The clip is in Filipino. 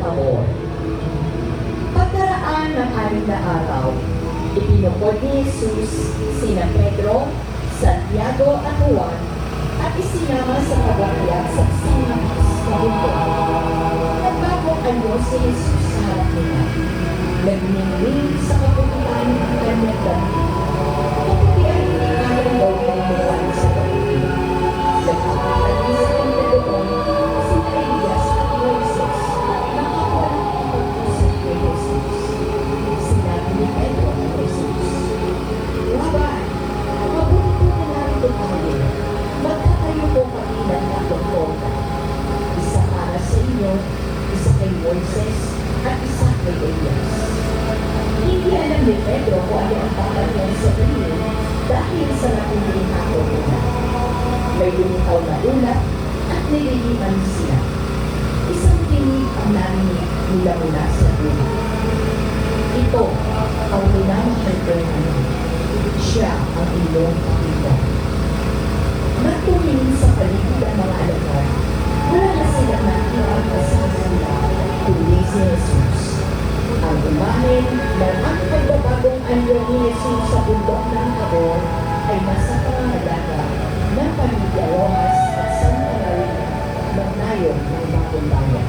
Tabor. Pagkaraan ng 6 na araw, ipinukod ni Jesus sina Pedro, Santiago at Juan at isinama sa pagkakayag sa sinapis na bundok. Nagbagong anyo si Jesus sa harap nila. Nagniningning sa kaputian ng kanyang damit. Kaputian ni parang daw kanimukan sa kaputian. Nagkakaroon sa kanya doon si Elias at Moises na kawalang ipagpusok ni Jesus. Sinabi ni Pedro at Jesus, "Laban, mabuti po na narito tayo. Magkatayo po kami ng tatlong korda. Isa para sa inyo, isa kay Moises, at isa kay Elias." Hindi alam ni Pedro kung ano ang papagyan sa kanila dahil sa matinding hapon nila. May lumitaw na ulap at nililipan sila. Isang tinig ang narinig nila mula sa ulap. Ito ang minamahal namin. Siya ang inyong pakita. Nagtumingin sa paligid ang mga alagad. Wala na silang nakita ang kasama nila kundi si Jesus. Ang umahin ng ang pagbabagong anyo ni Jesus sa bundok ng Tabor ay nasa pangangalaga ng pamilya Rojas at Santa Maria ng nayon ng bagong bayan.